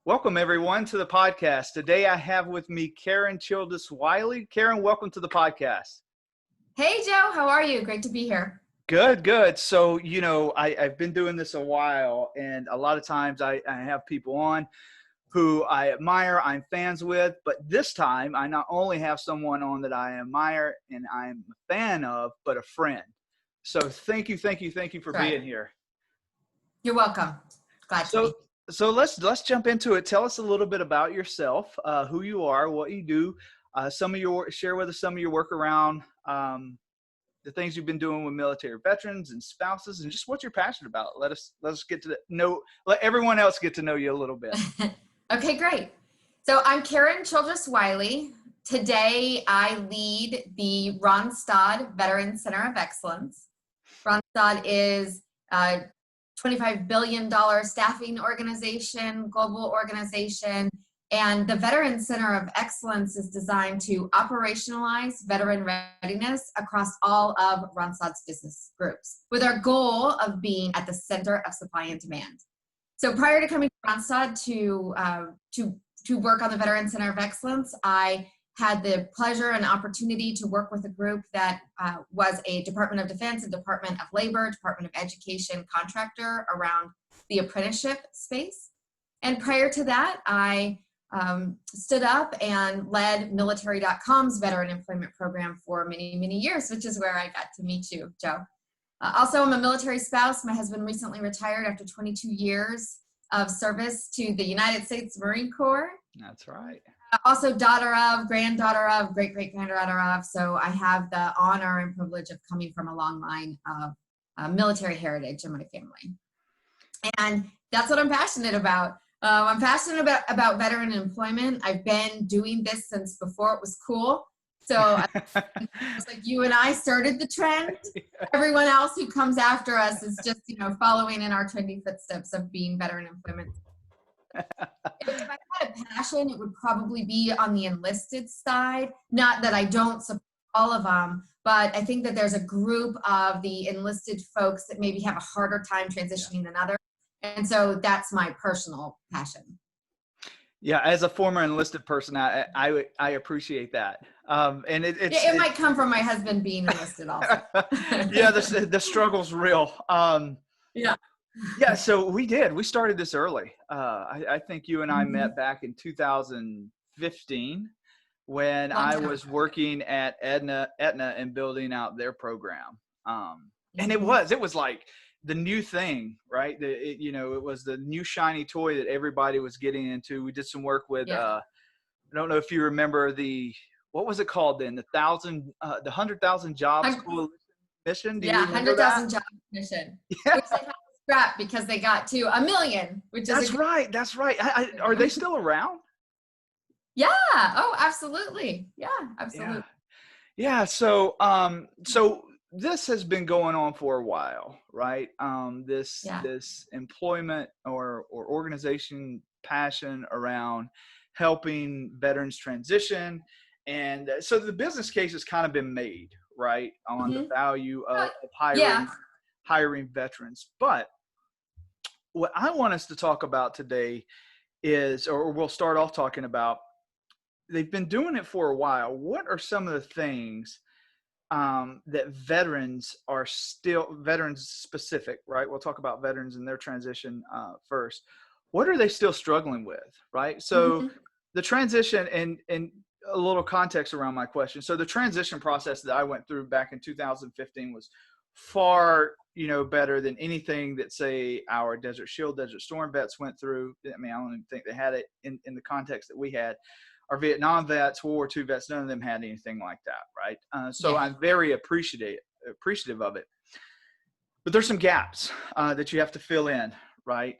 Welcome everyone to the podcast. Today I have with me Karin Childress-Wiley. Karin, welcome to the podcast. Hey Joe, how are you? Great to be here. Good. So, I've been doing this a while, and a lot of times I have people on who I admire, I'm fans with, but this time I not only have someone on that I admire and I'm a fan of, but a friend. So thank you for being here. You're welcome. Glad to be. So let's jump into it. Tell us a little bit about yourself, who you are, what you do, share with us some of your work around the things you've been doing with military veterans and spouses, and just what you're passionate about. Let us let everyone else get to know you a little bit. Okay, great. So I'm Karin Childress-Wiley. Today I lead the Ronstadt Veterans Center of Excellence. Ronstadt is $25 billion staffing organization, global organization, and the Veterans Center of Excellence is designed to operationalize veteran readiness across all of Ronstadt's business groups, with our goal of being at the center of supply and demand. So prior to coming to Ronstadt to work on the Veterans Center of Excellence, I had the pleasure and opportunity to work with a group that was a Department of Defense, a Department of Labor, Department of Education contractor around the apprenticeship space. And prior to that, I stood up and led military.com's veteran employment program for many, many years, which is where I got to meet you, Joe. Also, I'm a military spouse. My husband recently retired after 22 years of service to the United States Marine Corps. That's right. Also daughter of, granddaughter of, great-great-granddaughter of. So I have the honor and privilege of coming from a long line of military heritage in my family. And that's what I'm passionate about. I'm passionate about veteran employment. I've been doing this since before it was cool. So it's like you and I started the trend. Everyone else who comes after us is just, following in our trendy footsteps of being veteran employment. If I had a passion, it would probably be on the enlisted side. Not that I don't support all of them, but I think that there's a group of the enlisted folks that maybe have a harder time transitioning than others. And so that's my personal passion. Yeah, as a former enlisted person, I appreciate that. And it might come from my husband being enlisted also. Yeah, the struggle's real. Yeah, so we started this early. I think you and I met back in 2015 when I was working at Aetna and building out their program. And it was like the new thing, right? It was the new shiny toy that everybody was getting into. We did some work with, I don't know if you remember what was it called then? The 100,000 Jobs Coalition mission? 100,000 Jobs mission. Yeah. Which they had to scrap because they got to 1 million, which is That's right. Are they still around? Yeah. Oh, absolutely. Yeah, absolutely. Yeah. So this has been going on for a while, right? This employment or organization passion around helping veterans transition. And so the business case has kind of been made, right, on the value of hiring veterans. But what I want us to talk about today is, or we'll start off talking about, they've been doing it for a while. What are some of the things that veterans specific, right? We'll talk about veterans and their transition first. What are they still struggling with, right? So the transition, and a little context around my question. So the transition process that I went through back in 2015 was far, better than anything that, say, our Desert Shield, Desert Storm vets went through. I mean, I don't even think they had it in the context that we had. Our Vietnam vets, World War II vets, none of them had anything like that, right? So I'm very appreciative of it. But there's some gaps that you have to fill in, right?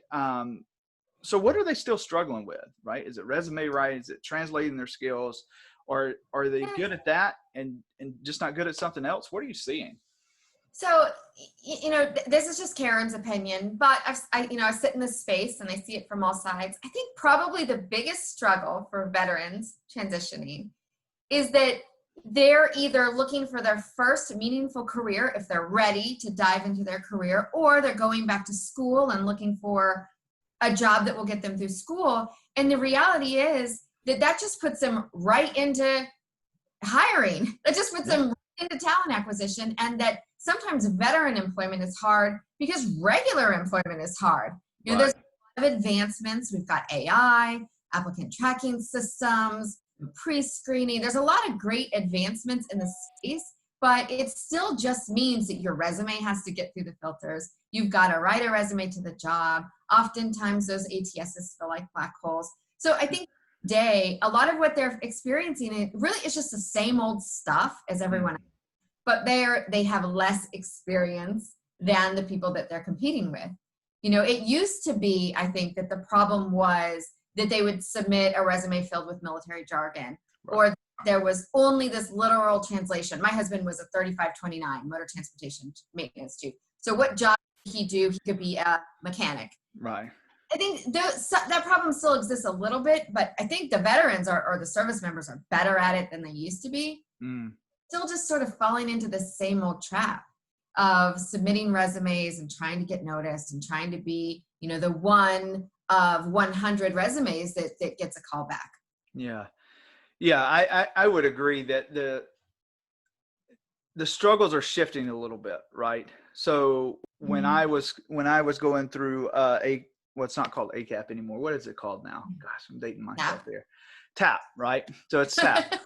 So what are they still struggling with, right? Is it resume writing? Is it translating their skills? Or are they good at that and just not good at something else? What are you seeing? So, this is just Karin's opinion, but I sit in this space and I see it from all sides. I think probably the biggest struggle for veterans transitioning is that they're either looking for their first meaningful career, if they're ready to dive into their career, or they're going back to school and looking for a job that will get them through school. And the reality is that just puts them right into hiring. That just puts them right into talent acquisition. And that sometimes veteran employment is hard because regular employment is hard. You know, there's a lot of advancements. We've got AI, applicant tracking systems, pre-screening. There's a lot of great advancements in the space, but it still just means that your resume has to get through the filters. You've got to write a resume to the job. Oftentimes those ATSs feel like black holes. So I think today, a lot of what they're experiencing, it really is just the same old stuff as everyone else, but they have less experience than the people that they're competing with. You know, it used to be, I think, that the problem was that they would submit a resume filled with military jargon, or there was only this literal translation. My husband was a 3529 motor transportation maintenance too. So what job did he do? He could be a mechanic. Right. I think that problem still exists a little bit, but I think the veterans or the service members are better at it than they used to be. Still just sort of falling into the same old trap of submitting resumes and trying to get noticed and trying to be, you know, the one of 100 resumes that gets a call back. Yeah. I would agree that the struggles are shifting a little bit, right? So when I was going through what's not called ACAP anymore. What is it called now? Gosh, I'm dating myself there. TAP, right? So it's TAP.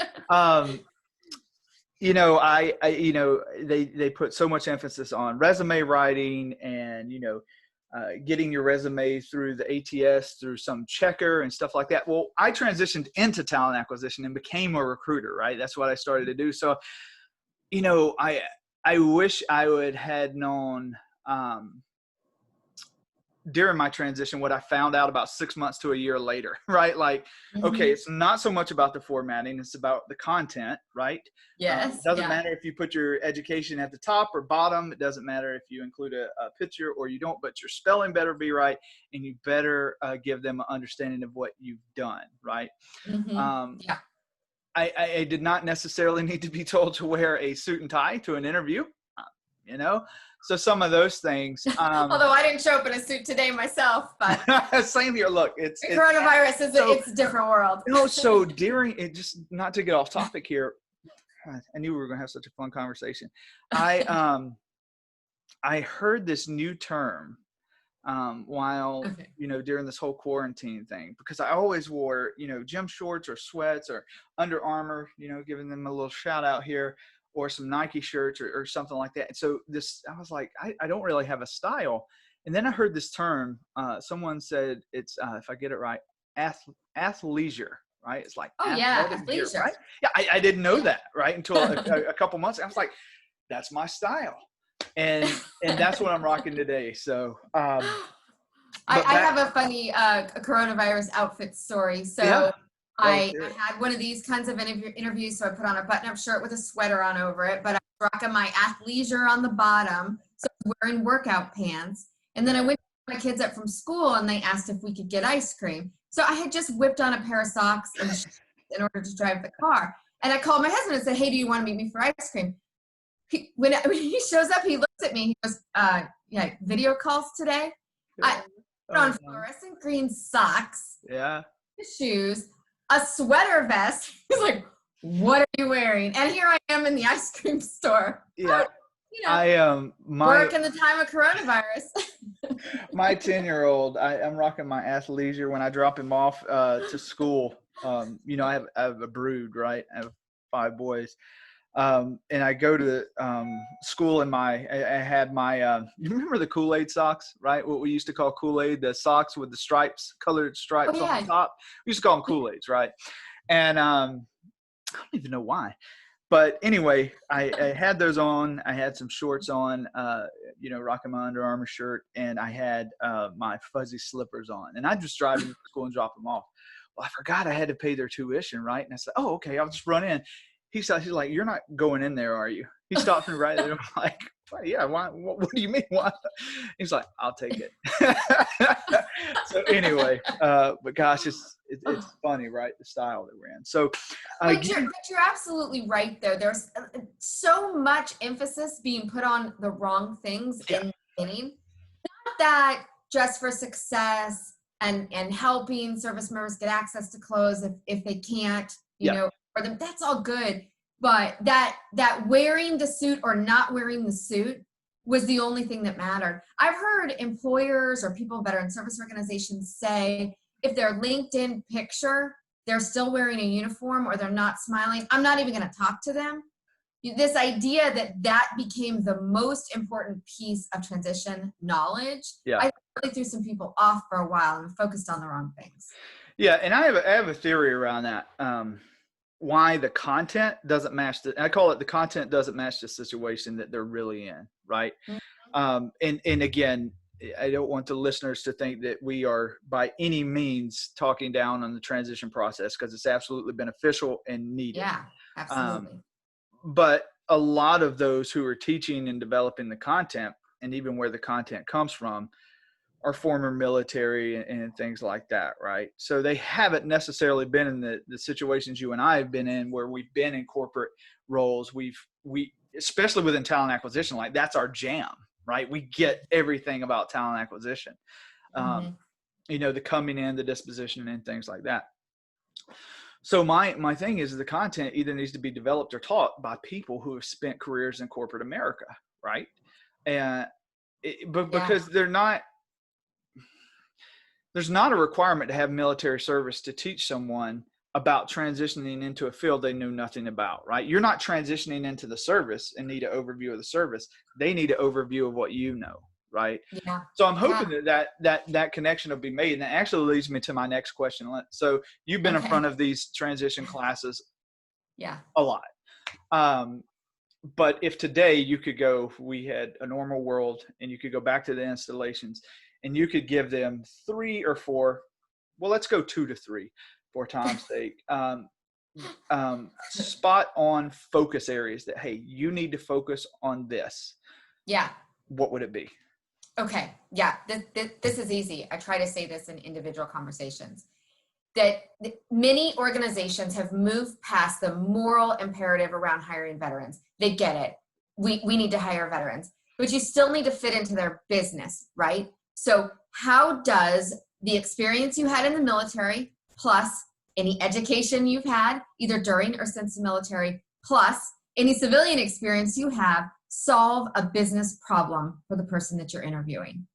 You know, they put so much emphasis on resume writing and, you know, getting your resume through the ATS, through some checker and stuff like that. Well, I transitioned into talent acquisition and became a recruiter, right? That's what I started to do. So, you know, I wish I would had known during my transition what I found out about 6 months to a year later, right? Like, okay, it's not so much about the formatting, it's about the content, right? Yes. It doesn't matter if you put your education at the top or bottom. It doesn't matter if you include a picture or you don't, but your spelling better be right, and you better give them an understanding of what you've done, right? I did not necessarily need to be told to wear a suit and tie to an interview, you know? So some of those things. Although I didn't show up in a suit today myself, but same here. Look, coronavirus it's a different world. So during it, just not to get off topic here, I knew we were going to have such a fun conversation. I heard this new term while you know, during this whole quarantine thing, because I always wore, you know, gym shorts or sweats or Under Armour, you know, giving them a little shout out here, or some Nike shirts or something like that. So I was like, I don't really have a style. And then I heard this term, someone said it's, if I get it right, athleisure, right? It's like, athleisure, gear, right? Yeah, I didn't know that, right? Until a couple months ago. I was like, that's my style. And that's what I'm rocking today. So, I have a funny coronavirus outfit story. So I had one of these kinds of interviews, so I put on a button-up shirt with a sweater on over it, but I was rocking my athleisure on the bottom, so I was wearing workout pants. And then I went to pick my kids up from school, and they asked if we could get ice cream. So I had just whipped on a pair of socks in order to drive the car. And I called my husband and said, hey, do you want to meet me for ice cream? When he shows up, he looks at me, he goes, video calls today? I put on fluorescent green socks, shoes, a sweater vest. He's like, what are you wearing? And here I am in the ice cream store. Yeah. You know, work in the time of coronavirus. My 10-year-old, I'm rocking my athleisure when I drop him off to school. You know, I have a brood, right? I have 5 boys. And I go to school in I had my, you remember the Kool-Aid socks, right? What we used to call Kool-Aid, the socks with the stripes, colored stripes on the top. We used to call them Kool-Aids, right? And I don't even know why. But anyway, I had those on. I had some shorts on, you know, rocking my Under Armour shirt, and I had my fuzzy slippers on. And I just drive them to school and drop them off. Well, I forgot I had to pay their tuition, right? And I said, oh, okay, I'll just run in. He's like, you're not going in there, are you? He stopped me right there. I'm like, well, yeah, why? What do you mean? Why? He's like, I'll take it. So anyway, but gosh, it's funny, right? The style that we're in. So, but you're absolutely right there. There's so much emphasis being put on the wrong things in the beginning. Not that just for success and helping service members get access to clothes if they can't, for them, that's all good. But that wearing the suit or not wearing the suit was the only thing that mattered. I've heard employers or people, veteran service organizations say if their LinkedIn picture, they're still wearing a uniform or they're not smiling, I'm not even going to talk to them. This idea that became the most important piece of transition knowledge, I really threw some people off for a while and focused on the wrong things. Yeah, and I have a theory around that. Why the content doesn't match I call it the content doesn't match the situation that they're really in, right? Mm-hmm. And again, I don't want the listeners to think that we are by any means talking down on the transition process, because it's absolutely beneficial and needed. Yeah, absolutely. But a lot of those who are teaching and developing the content, and even where the content comes from, are former military and things like that, right? So they haven't necessarily been in the situations you and I have been in, where we've been in corporate roles. We especially within talent acquisition, like that's our jam, right? We get everything about talent acquisition, the coming in, the disposition, and things like that. So my thing is the content either needs to be developed or taught by people who have spent careers in corporate America, right? Because there's not a requirement to have military service to teach someone about transitioning into a field they know nothing about, right? You're not transitioning into the service and need an overview of the service. They need an overview of what you know, right? Yeah. So I'm hoping that connection will be made. And that actually leads me to my next question. So you've been in front of these transition classes a lot. But if today you could go, we had a normal world and you could go back to the installations and you could give them 3 or 4, well, let's go 2 to 3 for time's sake, spot on focus areas that, hey, you need to focus on this. Yeah. What would it be? Okay. Yeah. This is easy. I try to say this in individual conversations, that many organizations have moved past the moral imperative around hiring veterans. They get it. We need to hire veterans, but you still need to fit into their business, right? So how does the experience you had in the military, plus any education you've had either during or since the military, plus any civilian experience you have, solve a business problem for the person that you're interviewing?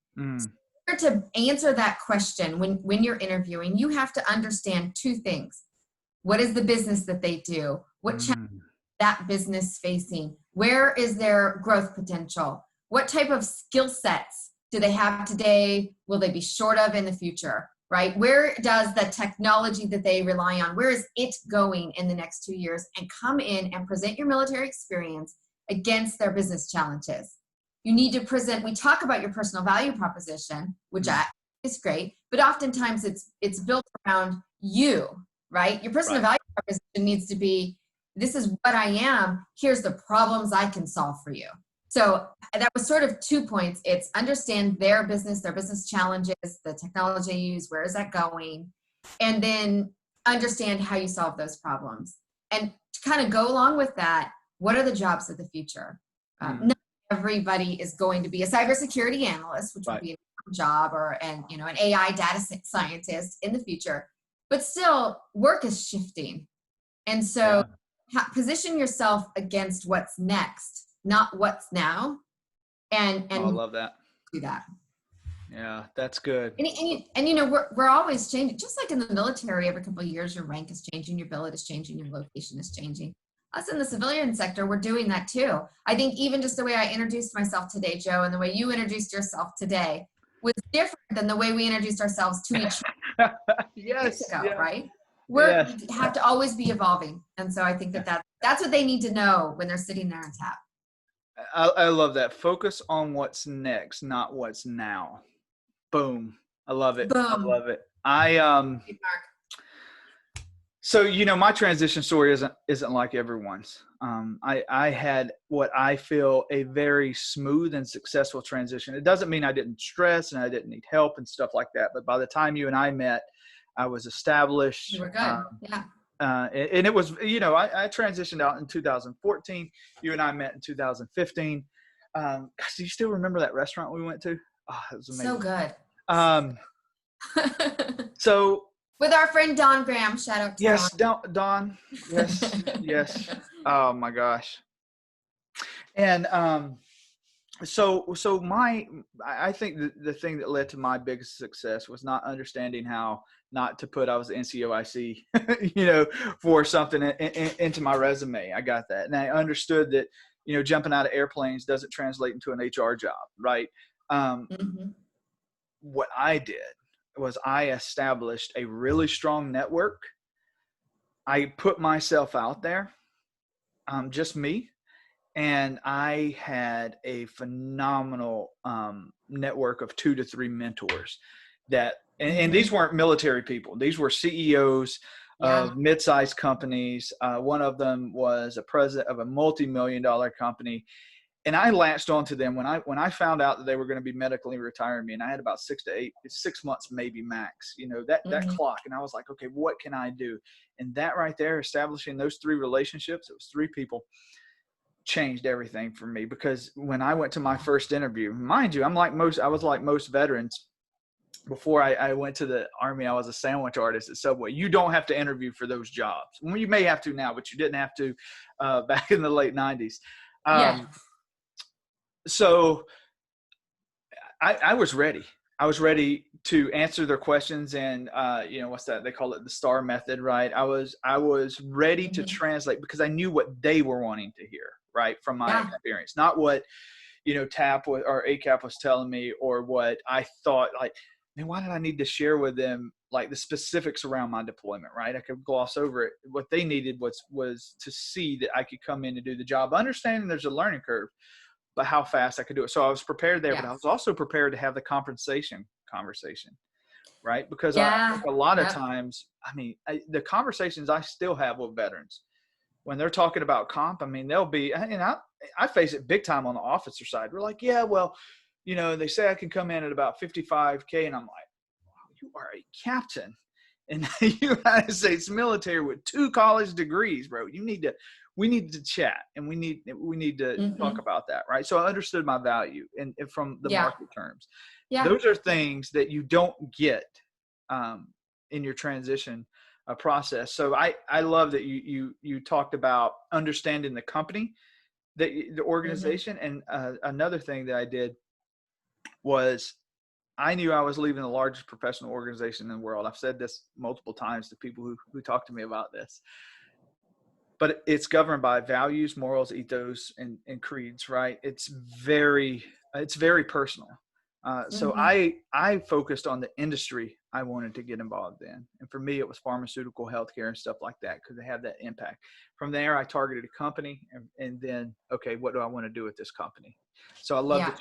So to answer that question, when you're interviewing, you have to understand 2 things. What is the business that they do? What challenge is that business facing? Where is their growth potential? What type of skill sets do they have today? Will they be short of in the future, right? Where does the technology that they rely on, where is it going in the next 2 years? And come in and present your military experience against their business challenges. You need to present, we talk about your personal value proposition, which is great, but oftentimes it's built around you, right? Your personal value proposition needs to be, this is what I am, here's the problems I can solve for you. So that was sort of 2 points. It's understand their business challenges, the technology they use, where is that going? And then understand how you solve those problems. And to kind of go along with that, what are the jobs of the future? Not everybody is going to be a cybersecurity analyst, which would be a job, or an AI data scientist in the future. But still, work is shifting. And so position yourself against what's next, not what's now. And I love that. Do that. Yeah, that's good. And we're always changing. Just like in the military, every couple of years, your rank is changing, your billet is changing, your location is changing. Us in the civilian sector, we're doing that too. I think even just the way I introduced myself today, Joe, and the way you introduced yourself today was different than the way we introduced ourselves to each other years ago, right? We have to always be evolving. And so I think that's what they need to know when they're sitting there on tap. I love that. Focus on what's next, not what's now. Boom. I love it. Boom. I love it. So, my transition story isn't like everyone's. I had what I feel a very smooth and successful transition. It doesn't mean I didn't stress and I didn't need help and stuff like that. But by the time you and I met, I was established. You were good. And it was, I transitioned out in 2014. You and I met in 2015. Gosh, do you still remember that restaurant we went to? Oh, it was amazing. So good. So With our friend Don Graham, shout out to yes, Don. Don. Yes, yes. Oh my gosh. And I think the thing that led to my biggest success was not understanding how not to put I was NCOIC, for something into my resume. I got that, and I understood that jumping out of airplanes doesn't translate into an HR job, right? Mm-hmm. What I did was I established a really strong network. I put myself out there, just me. And I had a phenomenal network of 2 to 3 mentors and these weren't military people. These were CEOs of mid-sized companies. One of them was a president of a multi-million-dollar company. And I latched onto them when I found out that they were going to be medically retiring me, and I had about 6 months, maybe max, that clock. And I was like, okay, what can I do? And that right there, establishing those 3 relationships, it was 3 people, changed everything for me. Because when I went to my first interview, mind you, I was like most veterans. Before I went to the Army, I was a sandwich artist at Subway. You don't have to interview for those jobs. Well, you may have to now, but you didn't have to back in the late 90s. So I was ready. I was ready to answer their questions, and what's that? They call it the STAR method, right? I was ready to translate because I knew what they were wanting to hear, right, from my experience, not what TAP or ACAP was telling me, or what I thought. Like, man, why did I need to share with them like the specifics around my deployment, right? I could gloss over it. What they needed was to see that I could come in and do the job, understanding there's a learning curve, but how fast I could do it. So I was prepared there, but I was also prepared to have the compensation conversation, right? Because I think a lot of times, the conversations I still have with veterans, when they're talking about comp, they'll be, and I face it big time on the officer side. We're like, yeah, well, they say I can come in at about 55K. And I'm like, wow, you are a captain in the United States military with 2 college degrees, bro. We need to chat, and we need to talk about that, right? So I understood my value and from the market terms. Those are things that you don't get in your transition process. So I love that you talked about understanding the company, the organization. And another thing that I did was I knew I was leaving the largest professional organization in the world. I've said this multiple times to people who talk to me about this. But it's governed by values, morals, ethos, and creeds, right? It's very personal. So I focused on the industry I wanted to get involved in. And for me, it was pharmaceutical, healthcare, and stuff like that, because they have that impact. From there, I targeted a company, and then, okay, what do I want to do with this company? So I love that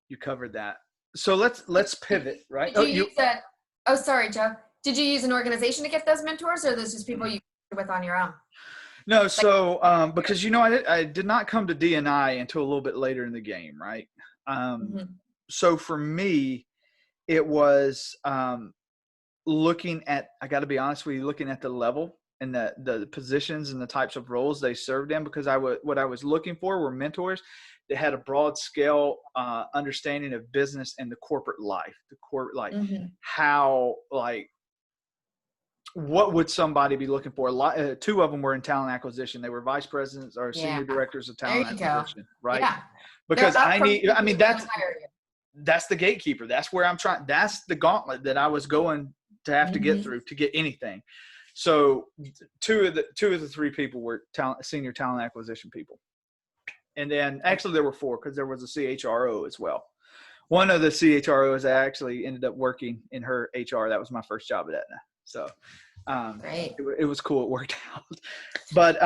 you covered that. So let's pivot, right? Sorry, Joe. Did you use an organization to get those mentors, or those just people you worked with on your own? No, so because I did not come to D&I until a little bit later in the game, right? So for me, it was looking at, I got to be honest with you, looking at the level and the positions and the types of roles they served in, because what I was looking for were mentors that had a broad scale understanding of business and the corporate life, how, like, what would somebody be looking for? 2 of them were in talent acquisition. They were vice presidents or senior directors of talent acquisition, right? Yeah. Because that's the gatekeeper. That's where I'm trying. That's the gauntlet that I was going to have to get through to get anything. So two of the 3 people were senior talent acquisition people. And then actually there were 4, because there was a CHRO as well. One of the CHROs I actually ended up working in her HR. That was my first job at Aetna. So great. It was cool. It worked out. But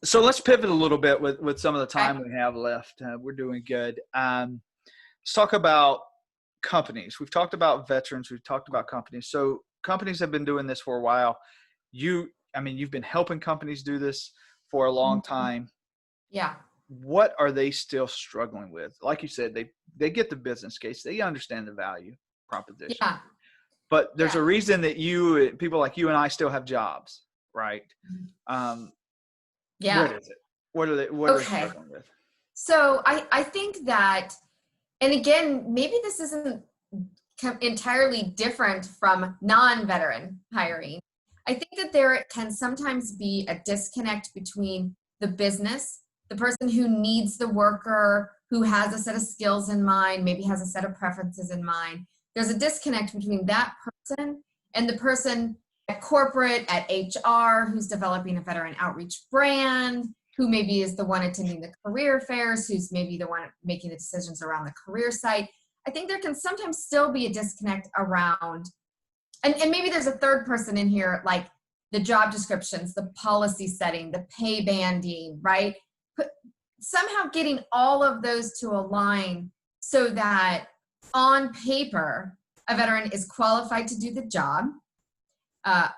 so let's pivot a little bit with some of the time we have left. We're doing good. Let's talk about companies. We've talked about veterans. We've talked about companies. So companies have been doing this for a while. You've been helping companies do this for a long time. Yeah. What are they still struggling with? Like you said, they get the business case. They understand the value proposition. Yeah. But there's a reason that people like you and I still have jobs, right? What is it? What are they struggling with? So I think that, And again, maybe this isn't entirely different from non-veteran hiring. I think that there can sometimes be a disconnect between the business, the person who needs the worker, who has a set of skills in mind, maybe has a set of preferences in mind. There's a disconnect between that person and the person at corporate, at HR, who's developing a veteran outreach brand, who maybe is the one attending the career fairs, who's maybe the one making the decisions around the career site. I think there can sometimes still be a disconnect around, and maybe there's a third person in here, like the job descriptions, the policy setting, the pay banding, right? But somehow getting all of those to align so that on paper, a veteran is qualified to do the job.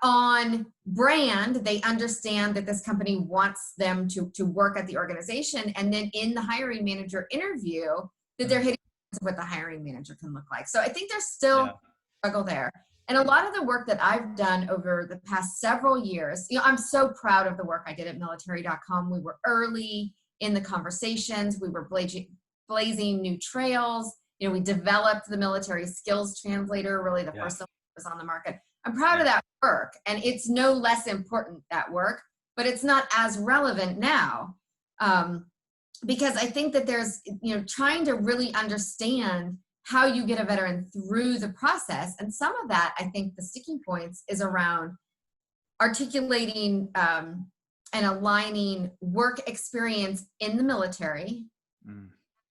On brand, they understand that this company wants them to work at the organization. And then in the hiring manager interview, that they're hitting what the hiring manager can look like. So I think there's still struggle there. And a lot of the work that I've done over the past several years, I'm so proud of the work I did at military.com. We were early in the conversations. We were blazing new trails. We developed the military skills translator, really the first one that was on the market. I'm proud of that work, and it's no less important, that work, but it's not as relevant now, because I think that there's, trying to really understand how you get a veteran through the process. And some of that, I think the sticking points is around articulating and aligning work experience in the military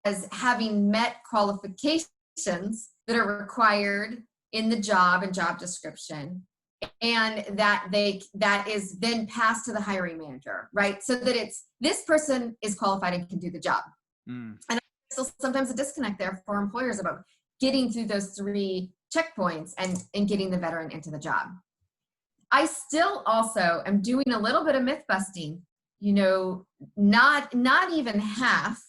as having met qualifications that are required in the job and job description, and that is then passed to the hiring manager, right? So that it's, this person is qualified and can do the job. And there's still sometimes a disconnect there for employers about getting through those 3 checkpoints and getting the veteran into the job. I still also am doing a little bit of myth busting. Not even half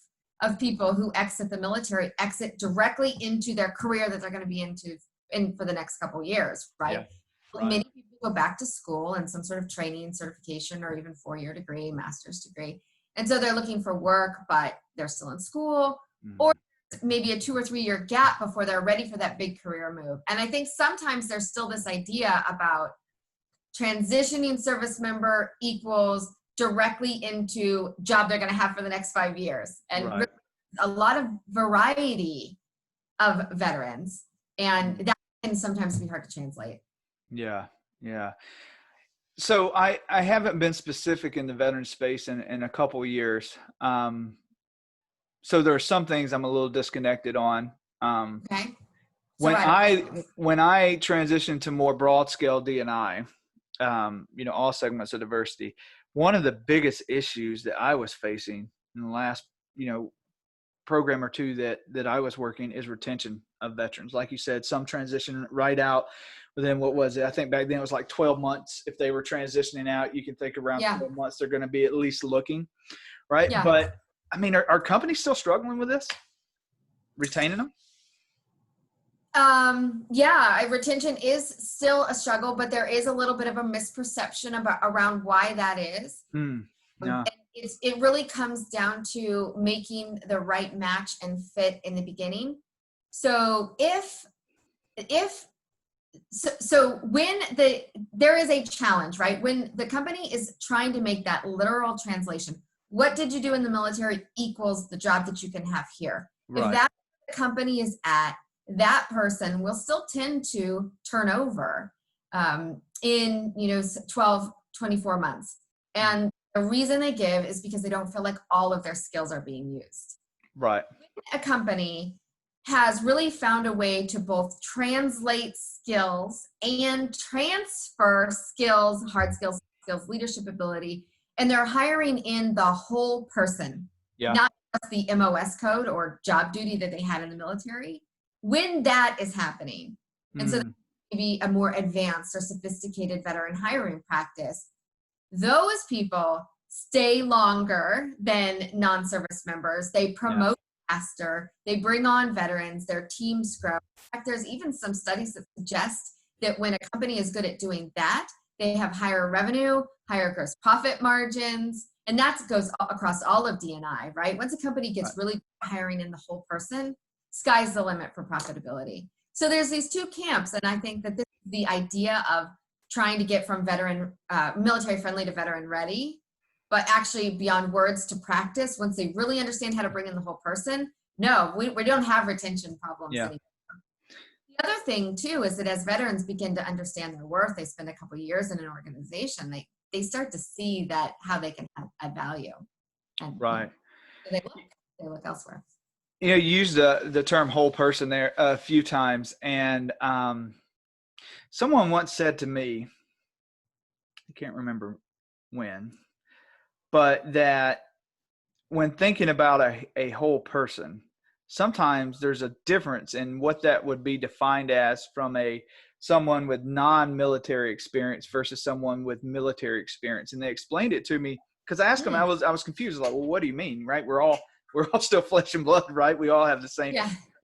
of people who exit the military exit directly into their career that they're going to be in for the next couple of years, right? Many people go back to school and some sort of training, certification, or even 4-year degree, master's degree. And so they're looking for work, but they're still in school, or maybe a 2 or 3 year gap before they're ready for that big career move. And I think sometimes there's still this idea about transitioning service member equals directly into job they're going to have for the next 5 years. And a lot of variety of veterans. And that can sometimes be hard to translate. Yeah. So I haven't been specific in the veteran space in a couple of years. So there are some things I'm a little disconnected on. Okay. When I transitioned to more broad scale D&I, all segments of diversity, one of the biggest issues that I was facing in the last, program or 2 that I was working is retention of veterans. Like you said, some transition right out within, what was it? I think back then it was like 12 months. If they were transitioning out, you can think around 12 months, they're going to be at least looking, right? Yeah. But I mean, are companies still struggling with this? Retaining them? Retention is still a struggle, but there is a little bit of a misperception around why that is. It really comes down to making the right match and fit in the beginning. So when there is a challenge, right? When the company is trying to make that literal translation, what did you do in the military equals the job that you can have here. Right. If that company is at, that person will still tend to turn over in 12, 24 months. And the reason they give is because they don't feel like all of their skills are being used. Right. A company has really found a way to both translate skills and transfer skills, hard skills, leadership ability, and they're hiring in the whole person, not just the MOS code or job duty that they had in the military. When that is happening, and so maybe a more advanced or sophisticated veteran hiring practice, those people stay longer than non-service members. They promote faster. They bring on veterans. Their teams grow. In fact, there's even some studies that suggest that when a company is good at doing that, they have higher revenue, higher gross profit margins, and that goes across all of D&I, right? Once a company gets really hiring in the whole person, sky's the limit for profitability. So there's these two camps, and I think that the idea of trying to get from military friendly to veteran ready, but actually beyond words to practice, once they really understand how to bring in the whole person, no, we don't have retention problems anymore. The other thing too is that as veterans begin to understand their worth, they spend a couple of years in an organization, they start to see that how they can add value. And Right. they look elsewhere. You used the term whole person there a few times, and someone once said to me, I can't remember when, but that when thinking about a whole person, sometimes there's a difference in what that would be defined as from someone with non-military experience versus someone with military experience. And they explained it to me because I asked them, I was confused. Like, well, what do you mean? Right? We're all still flesh and blood, right? We all have the same,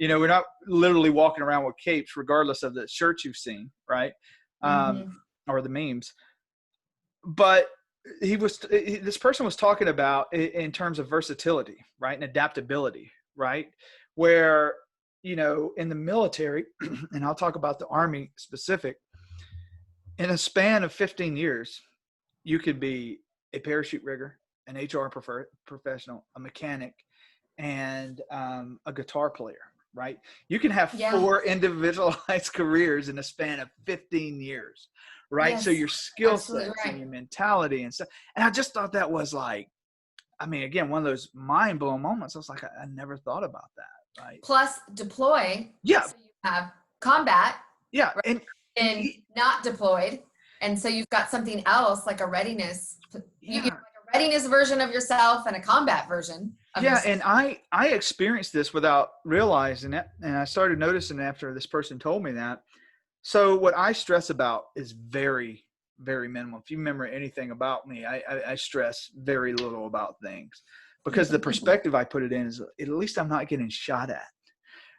we're not literally walking around with capes regardless of the shirts you've seen, right? Or the memes. But this person was talking about in terms of versatility, right? And adaptability, right? Where, in the military, and I'll talk about the Army specific, in a span of 15 years, you could be a parachute rigger, an HR professional, a mechanic, and a guitar player, right? You can have 4 individualized careers in a span of 15 years, right? So your skill sets and your mentality and stuff. And I just thought that was like, again, one of those mind-blowing moments. I was like, I never thought about that, right? Plus deploy. Yeah. So you have combat. Yeah. Right? And not deployed. And so you've got something else like a readiness. You have like a readiness version of yourself and a combat version of yourself. And I experienced this without realizing it. And I started noticing after this person told me that. So what I stress about is very, very minimal. If you remember anything about me, I stress very little about things because the perspective I put it in is at least I'm not getting shot at.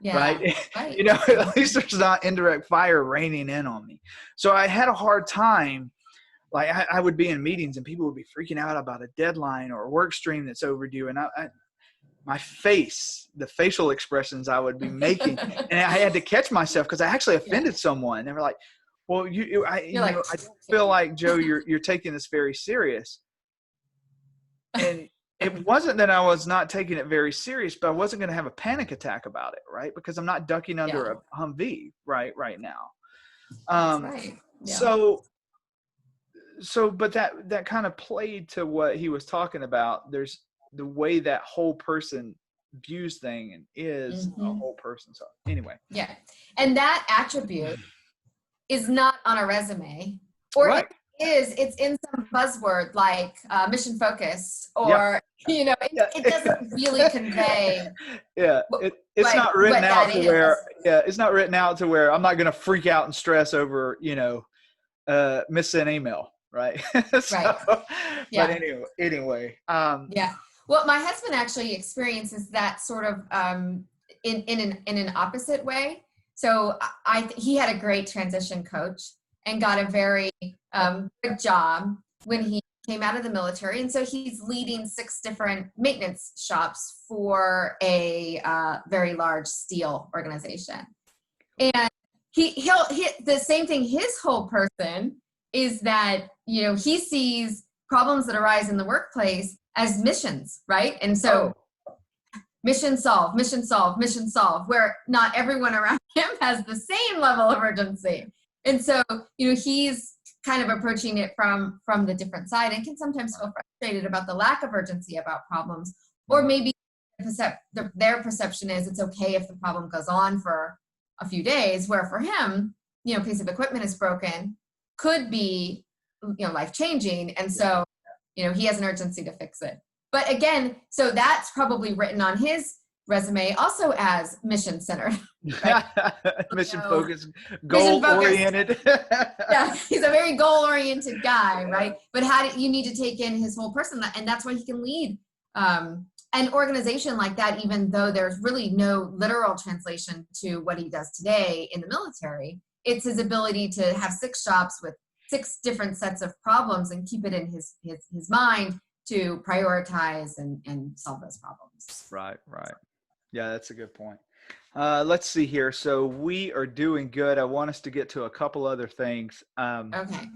Right. At least there's not indirect fire raining in on me. So I had a hard time. Like I would be in meetings and people would be freaking out about a deadline or a work stream that's overdue. And my face, the facial expressions I would be making, and I had to catch myself because I actually offended someone. They were like, well, I don't feel like, Joe, you're taking this very serious. And it wasn't that I was not taking it very serious, but I wasn't going to have a panic attack about it, right? Because I'm not ducking under a Humvee right now. But that kind of played to what he was talking about. There's the way that whole person views thing and is a whole person. So anyway. Yeah. And that attribute is not on a resume, or it's in some buzzword like mission focused, or it doesn't really convey. It's not written out to where it's not written out to where I'm not going to freak out and stress over miss an email, right? But anyway. Well, my husband actually experiences that sort of in an opposite way. So he had a great transition coach and got a very good job when he came out of the military. And so he's leading 6 different maintenance shops for a very large steel organization. And he'll the same thing. His whole person is that, he sees problems that arise in the workplace as missions, right? And so mission solve, where not everyone around him has the same level of urgency. And so, he's kind of approaching it from the different side and can sometimes feel frustrated about the lack of urgency about problems, or maybe their perception is it's okay if the problem goes on for a few days, where for him, a piece of equipment is broken, could be, life-changing. And so, he has an urgency to fix it. But again, so that's probably written on his resume also as mission-centered. Right? Mission-focused, goal-oriented. He's a very goal-oriented guy, right? But you need to take in his whole person, and that's why he can lead an organization like that, even though there's really no literal translation to what he does today in the military. It's his ability to have 6 shops with 6 different sets of problems and keep it in his mind to prioritize and solve those problems. Right. Yeah, that's a good point. Let's see here. So we are doing good. I want us to get to a couple other things. Okay.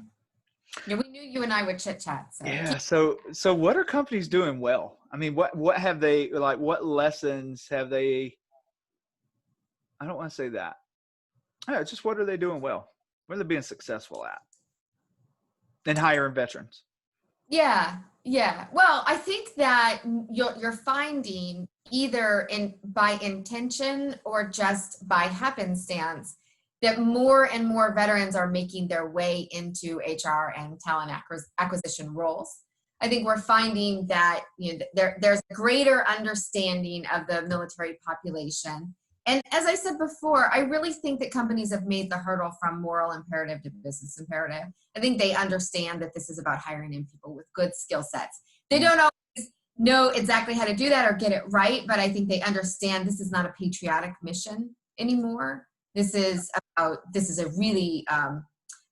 Yeah, we knew you and I would chit chat. So Yeah. So what are companies doing well? I mean, what have they, like, what lessons have they, I don't want to say that. Just what are they doing well? What are they being successful at? And hiring veterans. yeah, yeah. Well, I think that you're finding either by intention or just by happenstance that more and more veterans are making their way into HR and talent acquisition roles. I think we're finding that there's a greater understanding of the military population. And as I said before, I really think that companies have made the hurdle from moral imperative to business imperative. I think they understand that this is about hiring in people with good skill sets. They don't always know exactly how to do that or get it right, but I think they understand this is not a patriotic mission anymore. This is a really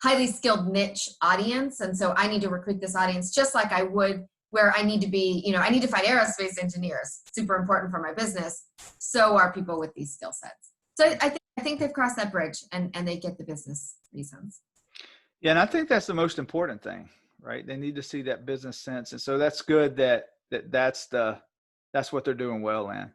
highly skilled niche audience. And so I need to recruit this audience just like I would where I need to be, I need to find aerospace engineers, super important for my business. So are people with these skill sets. So I think they've crossed that bridge and they get the business reasons. Yeah. And I think that's the most important thing, right? They need to see that business sense. And so that's good that's what they're doing well in.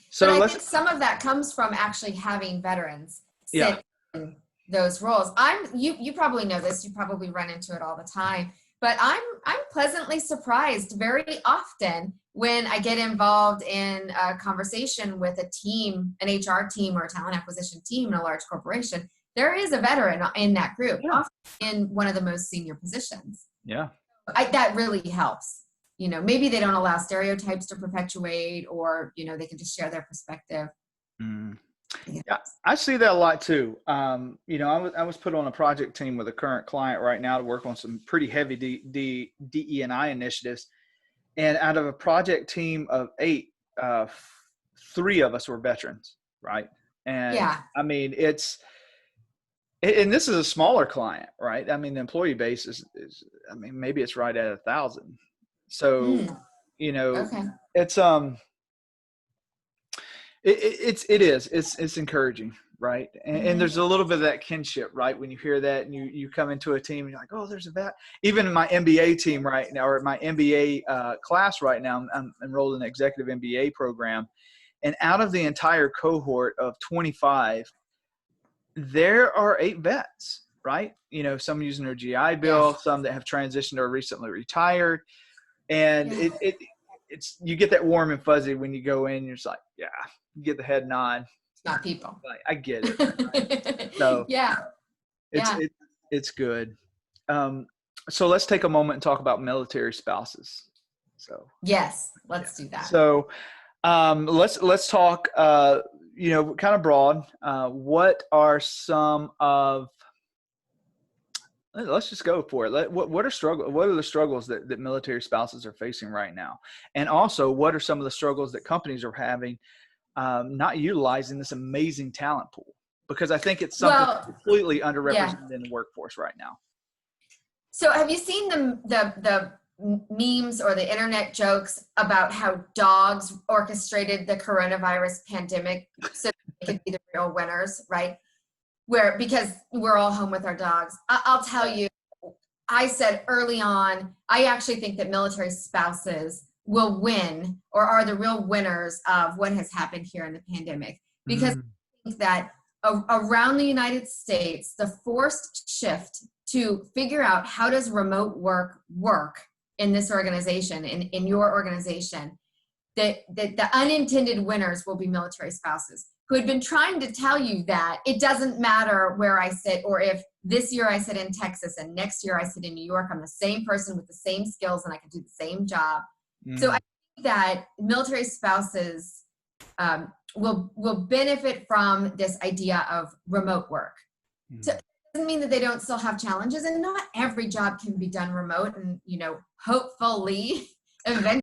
So but I think some of that comes from actually having veterans sit in those roles. You probably know this, you probably run into it all the time. But I'm pleasantly surprised very often when I get involved in a conversation with a team, an HR team or a talent acquisition team in a large corporation. There is a veteran in that group, often in one of the most senior positions. Yeah. That really helps. Maybe they don't allow stereotypes to perpetuate, or, they can just share their perspective. Yeah, I see that a lot too. I was put on a project team with a current client right now to work on some pretty heavy DE&I initiatives. And out of a project team of 8, 3 of us were veterans, right? And I mean, and this is a smaller client, right? I mean, the employee base is maybe it's right at 1,000. So, it's encouraging, right? And there's a little bit of that kinship, right? When you hear that and you come into a team and you're like, oh, there's a vet. Even in my MBA team right now, or my MBA class right now, I'm enrolled in the executive MBA program. And out of the entire cohort of 25, there are 8 vets, right? Some using their GI Bill, some that have transitioned or recently retired. And it's you get that warm and fuzzy when you go in. You're just like, yeah, you get the head nod. It's not people. Like, I get it. Right? So it's good. So let's take a moment and talk about military spouses. So yes, let's do that. So let's talk. Kind of broad. What are some of Let's just go for it. What are the struggles that military spouses are facing right now? And also, what are some of the struggles that companies are having not utilizing this amazing talent pool? Because I think it's something completely underrepresented in the workforce right now. So have you seen the memes or the internet jokes about how dogs orchestrated the coronavirus pandemic so they could be the real winners, right? Because we're all home with our dogs. I'll tell you, I said early on, I actually think that military spouses will win or are the real winners of what has happened here in the pandemic. Because I think that around the United States, the forced shift to figure out how does remote work in this organization, in your organization, that the unintended winners will be military spouses who had been trying to tell you that it doesn't matter where I sit, or if this year I sit in Texas and next year I sit in New York, I'm the same person with the same skills and I can do the same job. So I think that military spouses will benefit from this idea of remote work. So it doesn't mean that they don't still have challenges, and not every job can be done remote, and hopefully eventually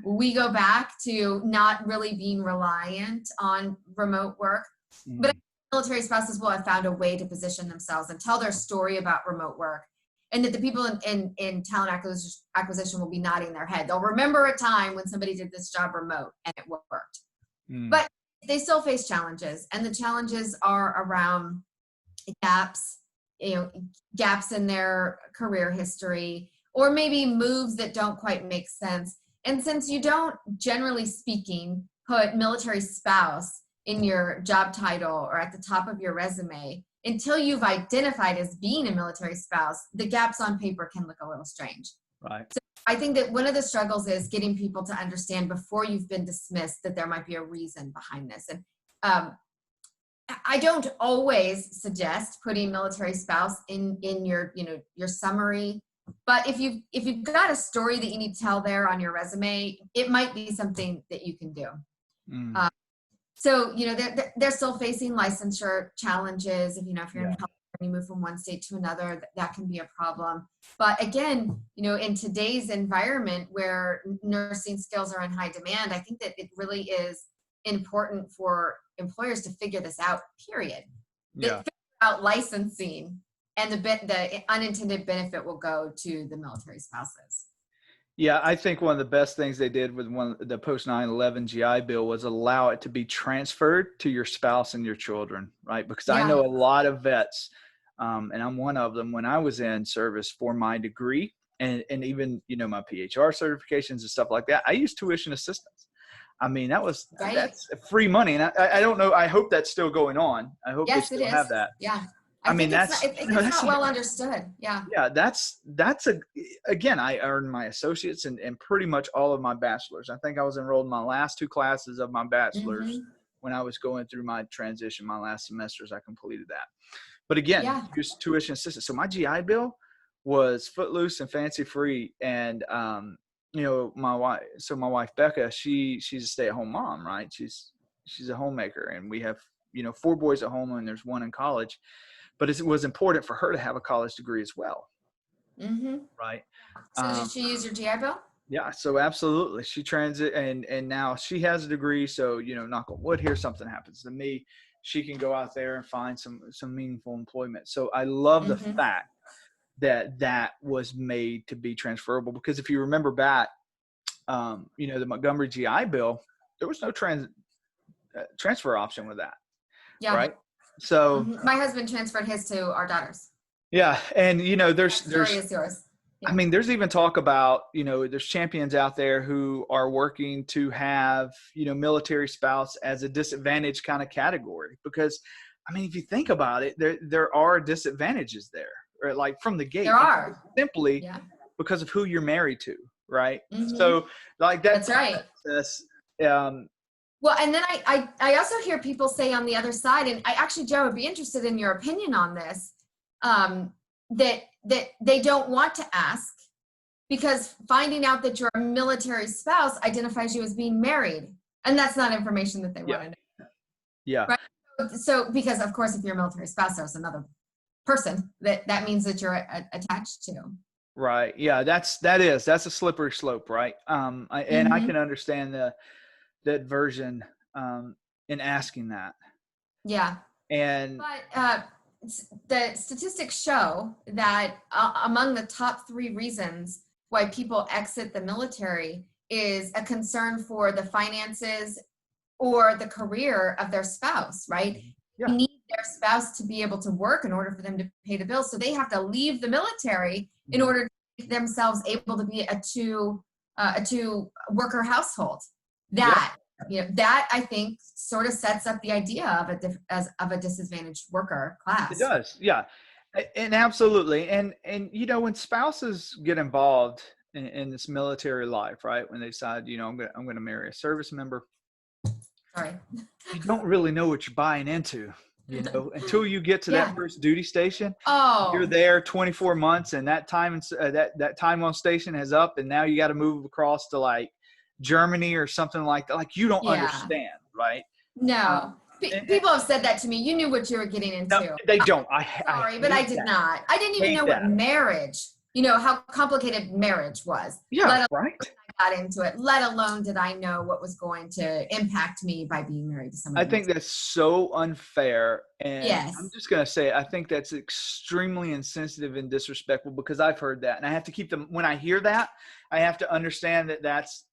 we go back to not really being reliant on remote work. But military spouses will have found a way to position themselves and tell their story about remote work, and that the people in talent acquisition will be nodding their head. They'll remember a time when somebody did this job remote and it worked. But they still face challenges, and the challenges are around gaps, gaps in their career history, or maybe moves that don't quite make sense. And since you don't, generally speaking, put military spouse in your job title or at the top of your resume, until you've identified as being a military spouse, the gaps on paper can look a little strange. Right. So I think that one of the struggles is getting people to understand before you've been dismissed that there might be a reason behind this. And I don't always suggest putting military spouse in your, your summary, but if you've got a story that you need to tell there on your resume, it might be something that you can do. So, they're still facing licensure challenges. If you're in health and you move from one state to another, that can be a problem. But again, in today's environment where nursing skills are in high demand, I think that it really is important for employers to figure this out, period. Figure out licensing, and the unintended benefit will go to the military spouses. Yeah, I think one of the best things they did with the post 9/11 GI Bill was allow it to be transferred to your spouse and your children, right? Because I know a lot of vets, and I'm one of them, when I was in service for my degree and even, my PHR certifications and stuff like that, I used tuition assistance. I mean, that's free money. And I don't know, I hope that's still going on. I hope they still have that. Yeah. I mean, it's not well understood. Yeah. Yeah. Again, I earned my associates and pretty much all of my bachelor's. I think I was enrolled in my last 2 classes of my bachelor's when I was going through my transition, my last semesters, I completed that. But again, just tuition assistance. So my GI Bill was footloose and fancy free. And, my wife, Becca, she's a stay-at-home mom, right? She's a homemaker, and we have, 4 boys at home and there's 1 in college. But it was important for her to have a college degree as well. Right. So did she use your GI Bill? Yeah. So absolutely. She and now she has a degree. So, knock on wood here, something happens to me, she can go out there and find some meaningful employment. So I love the fact that was made to be transferable, because if you remember back, the Montgomery GI Bill, there was no transfer option with that. Yeah. Right. So my husband transferred his to our daughters. Yeah. And, there's, story is yours. Yeah. I mean, there's even talk about, there's champions out there who are working to have, military spouse as a disadvantaged kind of category, because, I mean, if you think about it, there are disadvantages there, or like from the gate. There are. Simply because of who you're married to. Right. Mm-hmm. So like that's right. Well, and then I also hear people say on the other side, and I actually, Joe, would be interested in your opinion on this, that they don't want to ask because finding out that you're a military spouse identifies you as being married, and that's not information that they want to know. Yeah. Right? So because, of course, if you're a military spouse, there's another person that means that you're attached to. Right. Yeah, that's a slippery slope, right? I can understand that version in asking that. Yeah. But the statistics show that among the top 3 reasons why people exit the military is a concern for the finances or the career of their spouse, right? Yeah. They need their spouse to be able to work in order for them to pay the bills. So they have to leave the military in order to make themselves able to be a two worker household. That I think sort of sets up the idea of a disadvantaged worker class. It does. Yeah. And absolutely. And when spouses get involved in this military life, right, when they decide, I'm going to marry a service member, sorry, you don't really know what you're buying into, until you get to that first duty station. You're there 24 months, and that time that time on station is up, and now you got to move across to like Germany or something like that. Like, you don't understand, right? No. People have said that to me. You knew what you were getting into. No, they don't. Sorry, but I did not. I didn't even know what marriage, how complicated marriage was. Yeah, right. I got into it, let alone did I know what was going to impact me by being married to someone. I think that's so unfair. And yes. I'm just going to say, I think that's extremely insensitive and disrespectful, because I've heard that. And I have to keep them, when I hear that, I have to understand that that's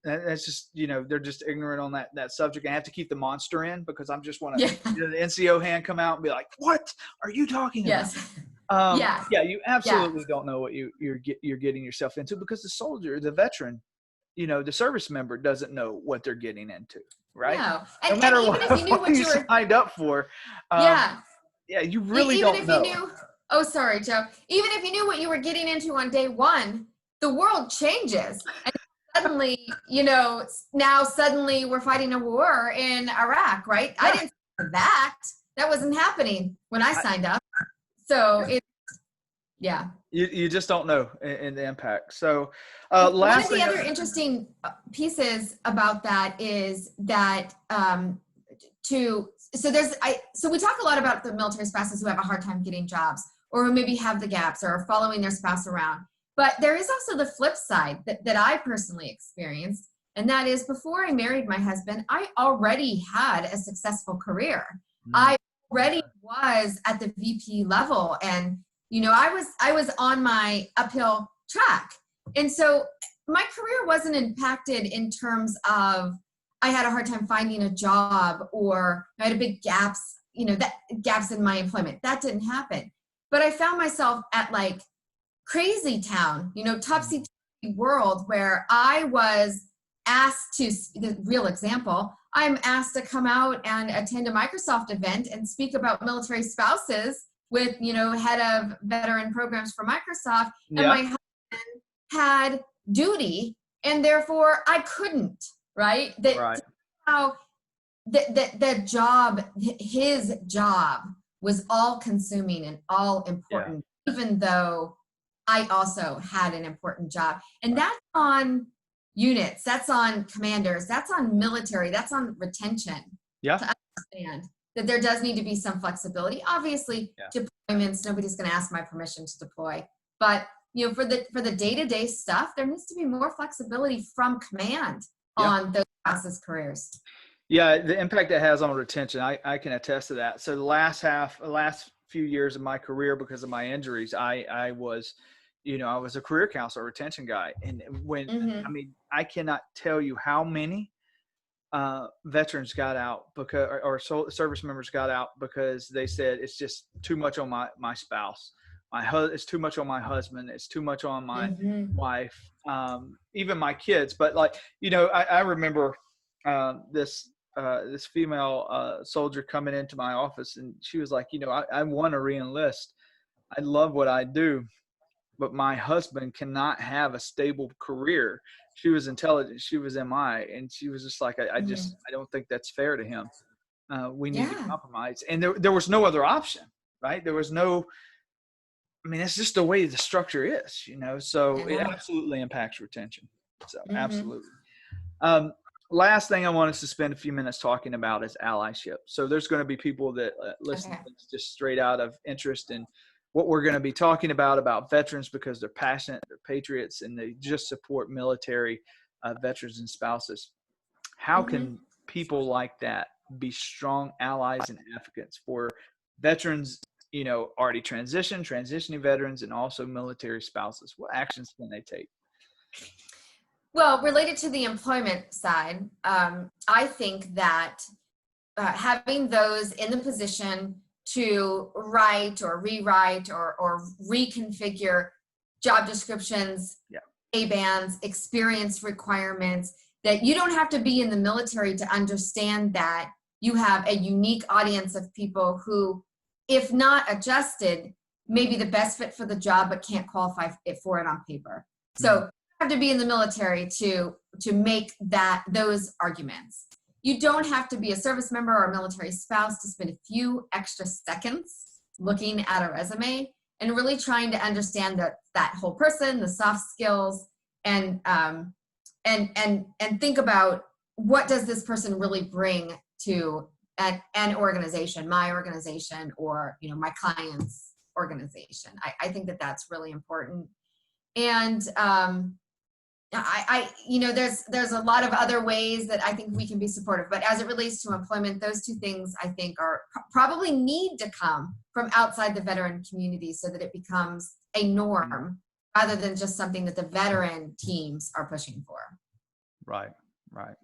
That's just, they're just ignorant on that subject. I have to keep the monster in because I'm just want to, Yeah. the NCO hand come out and be like, what are you talking about? Yes. Yeah. Yeah. You absolutely don't know what you're getting yourself into, because the soldier, the veteran, the service member doesn't know what they're getting into, right? No. No And matter even if you knew what what you you were, signed up for. yeah. Yeah, you really Even don't if you know. knew, oh, sorry, Joe. Even if you knew what you were getting into on day one, the world changes. And suddenly, now suddenly we're fighting a war in Iraq, right? Yeah. I didn't see that. That wasn't happening when I signed up. So yeah. You just don't know in the impact. So one of the other interesting pieces about that is that so we talk a lot about the military spouses who have a hard time getting jobs, or who maybe have the gaps or are following their spouse around. But there is also the flip side that I personally experienced. And that is, before I married my husband, I already had a successful career. I already was at the VP level, and I was on my uphill track. And so my career wasn't impacted in terms of I had a hard time finding a job, or I had a big gaps in my employment. That didn't happen. But I found myself at like crazy town, topsy-turvy world, where I was asked to, the real example, I'm asked to come out and attend a Microsoft event and speak about military spouses with, head of veteran programs for Microsoft. And my husband had duty, and therefore I couldn't, right? How the job, his job was all consuming and all important, even though I also had an important job. And that's on units, that's on commanders, that's on military, that's on retention. Yeah. To understand that there does need to be some flexibility. Obviously, deployments, nobody's going to ask my permission to deploy. But for the day-to-day stuff, there needs to be more flexibility from command on those spouses' careers. Yeah, the impact it has on retention, I can attest to that. So the last few years of my career, because of my injuries, I was a career counselor, retention guy. And I cannot tell you how many veterans got out because, or service members got out because they said, it's just too much on my spouse. It's too much on my husband. It's too much on my wife, even my kids. But I remember this female soldier coming into my office, and she was like, I want to re-enlist. I love what I do, but my husband cannot have a stable career. She was intelligent. She was MI. And she was just like, I don't think that's fair to him. We need to compromise. And there was no other option, right? There was no, it's just the way the structure is, so it absolutely impacts retention. So absolutely. Last thing I want us to spend a few minutes talking about is allyship. So there's going to be people that listen to this just straight out of interest in what we're going to be talking about veterans, because they're passionate, they're patriots, and they just support military veterans and spouses. How can people like that be strong allies and advocates for veterans, already transitioning veterans, and also military spouses? What actions can they take? Well, related to the employment side, I think that having those in the position to write or rewrite or reconfigure job descriptions, A-bands, experience requirements, that you don't have to be in the military to understand that you have a unique audience of people who, if not adjusted, may be the best fit for the job but can't qualify for it on paper. So you have to be in the military to make those arguments. You don't have to be a service member or a military spouse to spend a few extra seconds looking at a resume and really trying to understand that whole person, the soft skills, and think about, what does this person really bring to an organization, my organization, or my client's organization. I think that that's really important. And there's a lot of other ways that I think we can be supportive, but as it relates to employment, those two things I think are probably need to come from outside the veteran community, so that it becomes a norm rather than just something that the veteran teams are pushing for. Right. Right.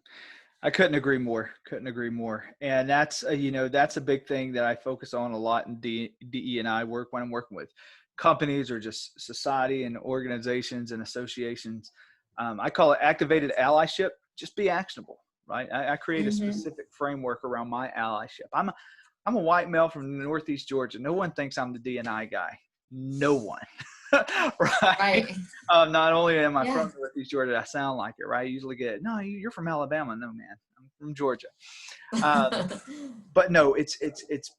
I couldn't agree more. Couldn't agree more. And that's that's a big thing that I focus on a lot in DE and I work when I'm working with companies or just society and organizations and associations. I call it activated allyship. Just be actionable, right? I create a specific framework around my allyship. I'm a white male from Northeast Georgia. No one thinks I'm the D&I guy. No one. Right. Right. Not only am I Yeah. from Northeast Georgia, I sound like it, right? I usually get, no, you're from Alabama. No, man, I'm from Georgia. But no, it's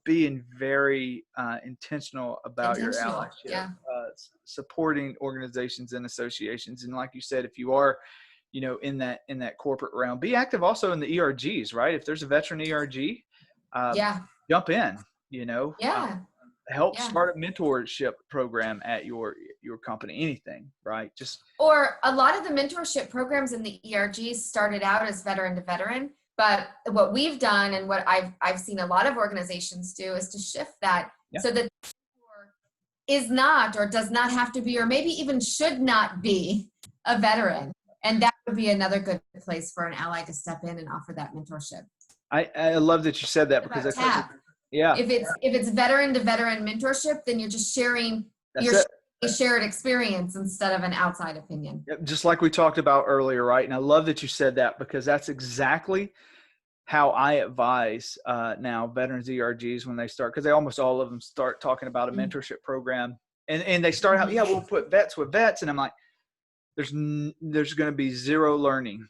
being very intentional about your Intentional. allyship, Yeah. supporting organizations and associations. And like you said, if you are, in that corporate realm, be active also in the ERGs, right? If there's a veteran ERG, Yeah. jump in, Yeah. help Yeah. start a mentorship program at your company, anything, right? Just Or a lot of the mentorship programs in the ERGs started out as veteran to veteran, but what we've done and what I've seen a lot of organizations do is to shift that so that is not or does not have to be or maybe even should not be a veteran. And that would be another good place for an ally to step in and offer that mentorship. I love that you said that because that's tap. Yeah. If it's veteran to veteran mentorship, then you're just sharing a shared experience instead of an outside opinion. Yep, just like we talked about earlier, right? And I love that you said that because that's exactly how I advise now veterans ERGs when they start, because they almost all of them start talking about a mentorship program, and they start out, we'll put vets with vets, and I'm like, there's going to be zero learning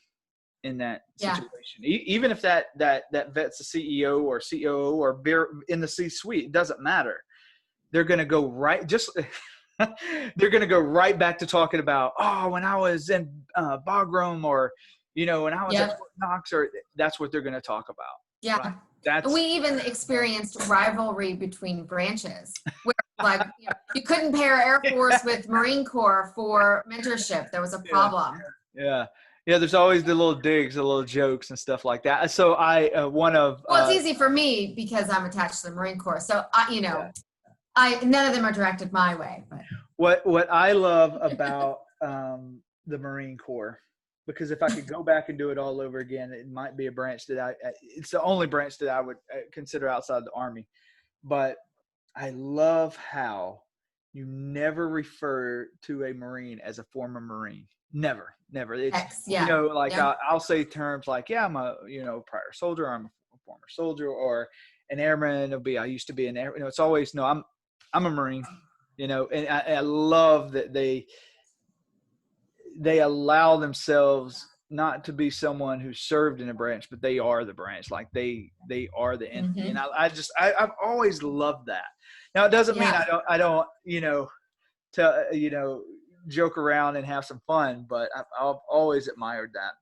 in that situation. Even if that vet's a CEO or COO or in the C-suite, it doesn't matter. They're going to go right they're going to go right back to talking about, when I was in Bagram, or when I was at Fort Knox, or that's what they're going to talk about. Yeah. Right? We even experienced rivalry between branches where you couldn't pair Air Force with Marine Corps for mentorship. There was a problem. Yeah. There's always the little digs, the little jokes and stuff like that. So it's easy for me because I'm attached to the Marine Corps. So none of them are directed my way. But what I love about the Marine Corps, because if I could go back and do it all over again, it might be a branch that it's the only branch that I would consider outside the Army. But I love how you never refer to a Marine as a former Marine. Never. It's, I'll say terms like, I'm a, prior soldier, I'm a former soldier, or an airman. It'll be, I used to be an airman. It's always, no, I'm a Marine, and I love that they allow themselves not to be someone who served in a branch, but they are the branch. Like they are the entity. And I've always loved that. Now it doesn't mean I don't, joke around and have some fun, but I've always admired that.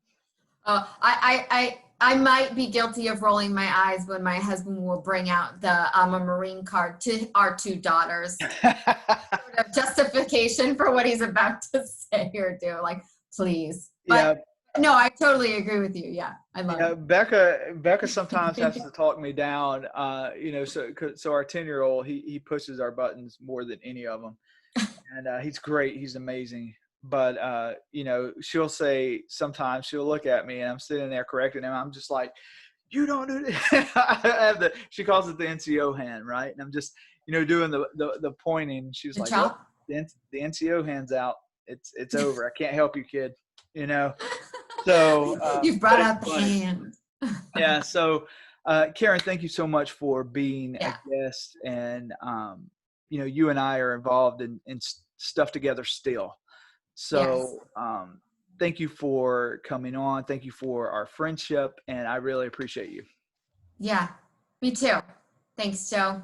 I might be guilty of rolling my eyes when my husband will bring out the I'm a Marine card to our two daughters. Sort of justification for what he's about to say or do. Like, please. But no, I totally agree with you. Yeah, I love it. Becca sometimes has to talk me down. So our 10-year-old, he pushes our buttons more than any of them. And he's great. He's amazing. But, she'll say, sometimes she'll look at me and I'm sitting there correcting him. I'm just like, you don't do this. She calls it the NCO hand, right? And I'm just, doing the pointing. She's like, well, the NCO hand's out. It's over. I can't help you, kid. So you've brought out the hand. Yeah. So, Karin, thank you so much for being a guest. And, you and I are involved in stuff together still. So thank you for coming on. Thank you for our friendship. And I really appreciate you. Yeah, me too. Thanks, Joe.